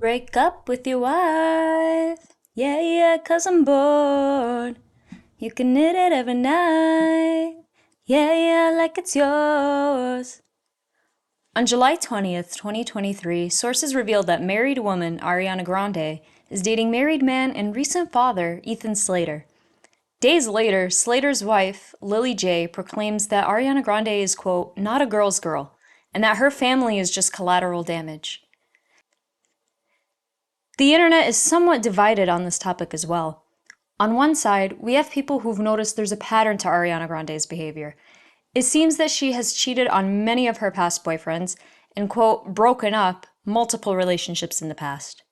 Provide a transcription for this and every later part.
Break up with your wife. Yeah, yeah, 'cause I'm bored. You can knit it every night. Yeah, yeah, like it's yours. On July 20th, 2023, sources revealed that married woman Ariana Grande is dating married man and recent father Ethan Slater. Days later, Slater's wife, Lily J, proclaims that Ariana Grande is, quote, not a girl's girl, and that her family is just collateral damage. The internet is somewhat divided on this topic as well. On one side, we have people who've noticed there's a pattern to Ariana Grande's behavior. It seems that she has cheated on many of her past boyfriends and, quote, broken up multiple relationships in the past.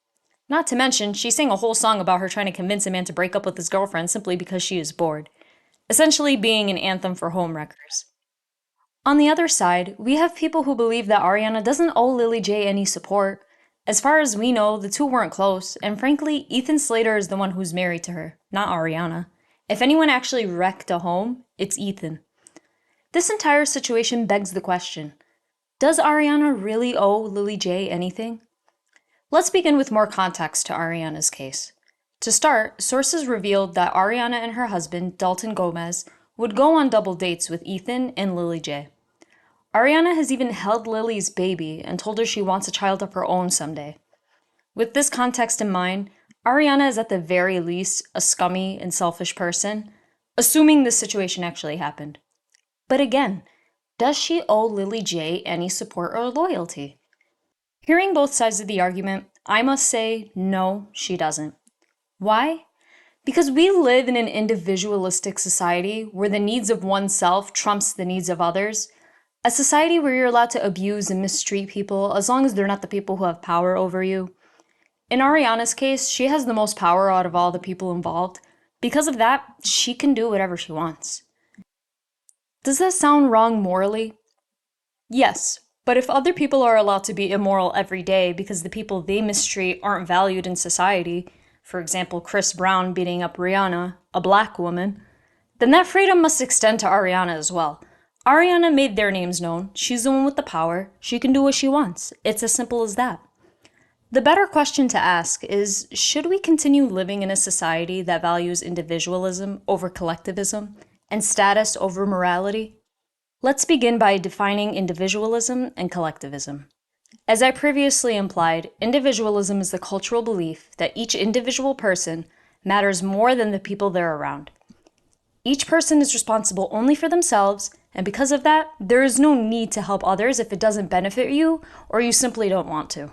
Not to mention, she sang a whole song about her trying to convince a man to break up with his girlfriend simply because she is bored, essentially being an anthem for homewreckers. On the other side, we have people who believe that Ariana doesn't owe Lily J any support. As far as we know, the two weren't close, and frankly, Ethan Slater is the one who's married to her, not Ariana. If anyone actually wrecked a home, it's Ethan. This entire situation begs the question, does Ariana really owe Lily J anything? Let's begin with more context to Ariana's case. To start, sources revealed that Ariana and her husband, Dalton Gomez, would go on double dates with Ethan and Lily J. Ariana has even held Lily's baby and told her she wants a child of her own someday. With this context in mind, Ariana is at the very least a scummy and selfish person, assuming this situation actually happened. But again, does she owe Lily J any support or loyalty? Hearing both sides of the argument, I must say, no, she doesn't. Why? Because we live in an individualistic society where the needs of oneself trumps the needs of others, a society where you're allowed to abuse and mistreat people as long as they're not the people who have power over you. In Ariana's case, she has the most power out of all the people involved. Because of that, she can do whatever she wants. Does that sound wrong morally? Yes, but if other people are allowed to be immoral every day because the people they mistreat aren't valued in society, for example, Chris Brown beating up Rihanna, a black woman, then that freedom must extend to Ariana as well. Ariana made their names known. She's the one with the power. She can do what she wants. It's as simple as that. The better question to ask is, should we continue living in a society that values individualism over collectivism and status over morality? Let's begin by defining individualism and collectivism. As I previously implied, individualism is the cultural belief that each individual person matters more than the people they're around. Each person is responsible only for themselves, and because of that, there is no need to help others if it doesn't benefit you or you simply don't want to.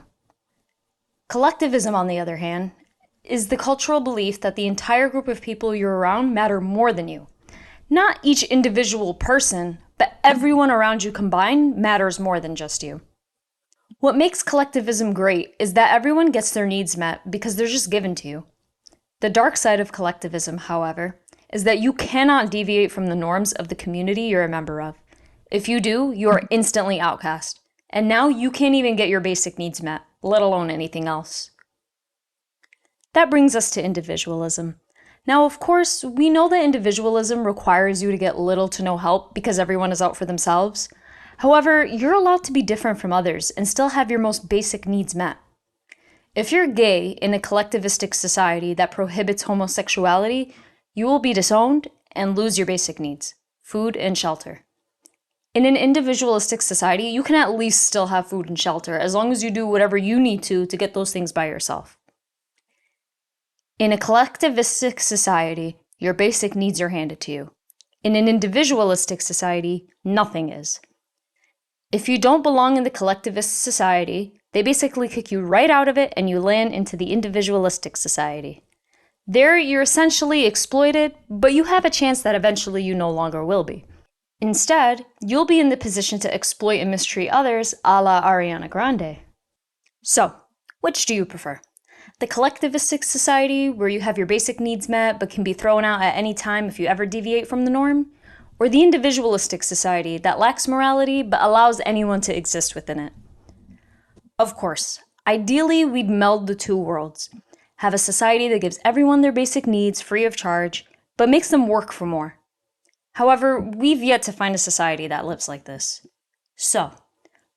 Collectivism, on the other hand, is the cultural belief that the entire group of people you're around matter more than you. Not each individual person, but everyone around you combined matters more than just you. What makes collectivism great is that everyone gets their needs met because they're just given to you. The dark side of collectivism, however, is that you cannot deviate from the norms of the community you're a member of. If you do, you are instantly outcast. And now you can't even get your basic needs met, let alone anything else. That brings us to individualism. Now, of course, we know that individualism requires you to get little to no help because everyone is out for themselves. However, you're allowed to be different from others and still have your most basic needs met. If you're gay in a collectivistic society that prohibits homosexuality, you will be disowned and lose your basic needs, food and shelter. In an individualistic society, you can at least still have food and shelter as long as you do whatever you need to get those things by yourself. In a collectivistic society, your basic needs are handed to you. In an individualistic society, nothing is. If you don't belong in the collectivist society, they basically kick you right out of it and you land into the individualistic society. There, you're essentially exploited, but you have a chance that eventually you no longer will be. Instead, you'll be in the position to exploit and mistreat others a la Ariana Grande. So, which do you prefer? The collectivistic society, where you have your basic needs met but can be thrown out at any time if you ever deviate from the norm? Or the individualistic society that lacks morality but allows anyone to exist within it? Of course, ideally we'd meld the two worlds. Have a society that gives everyone their basic needs free of charge, but makes them work for more. However, we've yet to find a society that lives like this. So,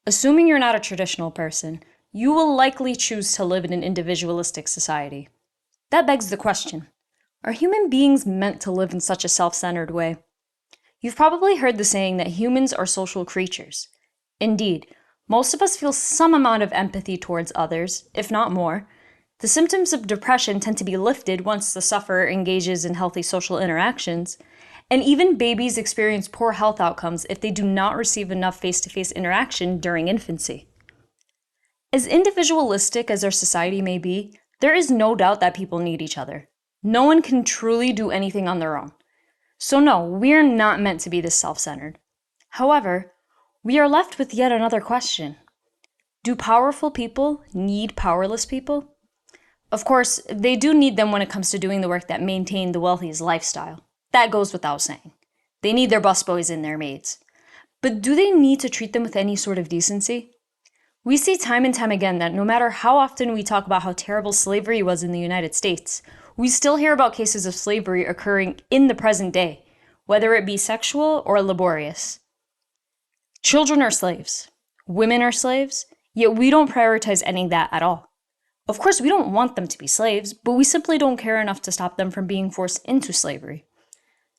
assuming you're not a traditional person, you will likely choose to live in an individualistic society. That begs the question, are human beings meant to live in such a self-centered way? You've probably heard the saying that humans are social creatures. Indeed, most of us feel some amount of empathy towards others, if not more. The symptoms of depression tend to be lifted once the sufferer engages in healthy social interactions, and even babies experience poor health outcomes if they do not receive enough face-to-face interaction during infancy. As individualistic as our society may be, there is no doubt that people need each other. No one can truly do anything on their own. So no, we are not meant to be this self-centered. However, we are left with yet another question. Do powerful people need powerless people? Of course, they do need them when it comes to doing the work that maintain the wealthy's lifestyle. That goes without saying. They need their busboys and their maids. But do they need to treat them with any sort of decency? We see time and time again that no matter how often we talk about how terrible slavery was in the United States, we still hear about cases of slavery occurring in the present day, whether it be sexual or laborious. Children are slaves. Women are slaves, yet we don't prioritize ending that at all. Of course, we don't want them to be slaves, but we simply don't care enough to stop them from being forced into slavery.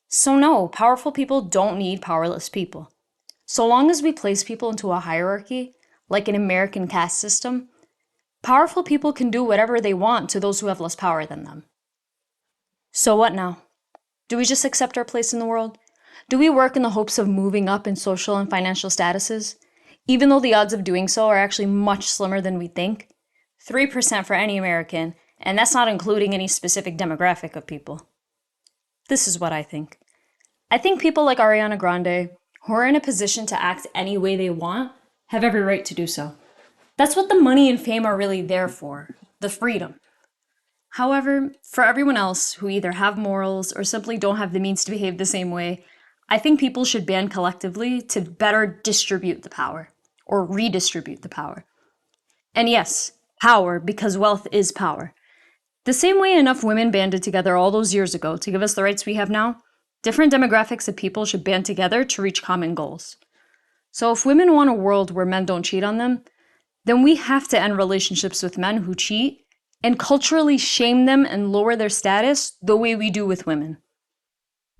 So no, powerful people don't need powerless people. So long as we place people into a hierarchy, like an American caste system, powerful people can do whatever they want to those who have less power than them. So what now? Do we just accept our place in the world? Do we work in the hopes of moving up in social and financial statuses, even though the odds of doing so are actually much slimmer than we think? 3% for any American, and that's not including any specific demographic of people. This is what I think. I think people like Ariana Grande, who are in a position to act any way they want, have every right to do so. That's what the money and fame are really there for, the freedom. However, for everyone else who either have morals or simply don't have the means to behave the same way, I think people should band collectively to better distribute the power, or redistribute the power. And yes, power, because wealth is power. The same way enough women banded together all those years ago to give us the rights we have now, different demographics of people should band together to reach common goals. So if women want a world where men don't cheat on them, then we have to end relationships with men who cheat and culturally shame them and lower their status the way we do with women.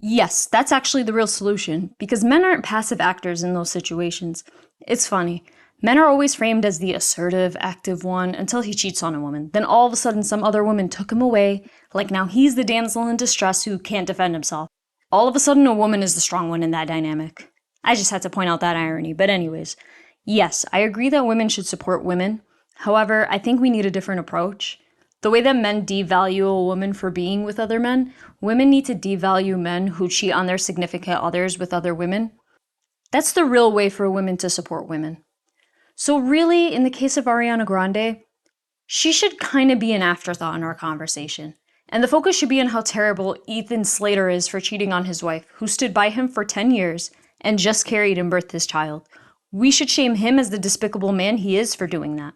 Yes, that's actually the real solution, because men aren't passive actors in those situations. It's funny. Men are always framed as the assertive, active one until he cheats on a woman. Then all of a sudden some other woman took him away, like now he's the damsel in distress who can't defend himself. All of a sudden a woman is the strong one in that dynamic. I just had to point out that irony, but anyways. Yes, I agree that women should support women. However, I think we need a different approach. The way that men devalue a woman for being with other men, women need to devalue men who cheat on their significant others with other women. That's the real way for women to support women. So really, in the case of Ariana Grande, she should kind of be an afterthought in our conversation. And the focus should be on how terrible Ethan Slater is for cheating on his wife, who stood by him for 10 years and just carried and birthed his child. We should shame him as the despicable man he is for doing that.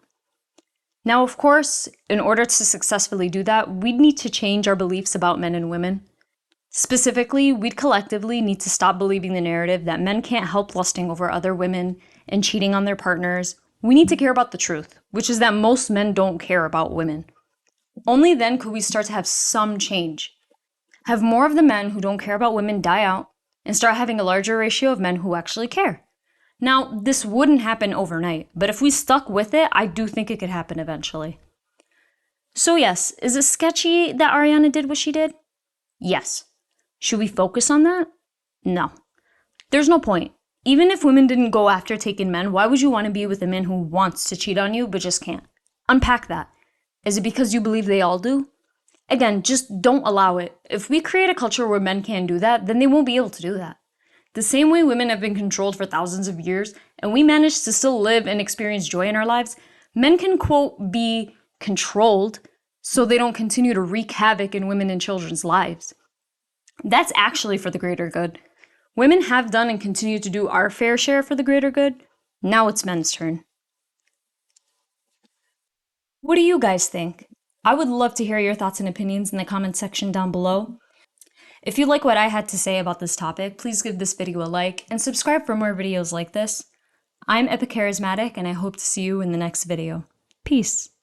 Now, of course, in order to successfully do that, we'd need to change our beliefs about men and women. Specifically, we'd collectively need to stop believing the narrative that men can't help lusting over other women and cheating on their partners. We need to care about the truth, which is that most men don't care about women. Only then could we start to have some change. Have more of the men who don't care about women die out, and start having a larger ratio of men who actually care. Now, this wouldn't happen overnight, but if we stuck with it, I do think it could happen eventually. So yes, is it sketchy that Ariana did what she did? Yes. Should we focus on that? No. There's no point. Even if women didn't go after taking men, why would you want to be with a man who wants to cheat on you but just can't? Unpack that. Is it because you believe they all do? Again, just don't allow it. If we create a culture where men can't do that, then they won't be able to do that. The same way women have been controlled for thousands of years, and we manage to still live and experience joy in our lives, men can, quote, be controlled so they don't continue to wreak havoc in women and children's lives. That's actually for the greater good. Women have done and continue to do our fair share for the greater good. Now it's men's turn. What do you guys think? I would love to hear your thoughts and opinions in the comments section down below. If you like what I had to say about this topic, please give this video a like and subscribe for more videos like this. I'm Epicharismatic, and I hope to see you in the next video. Peace.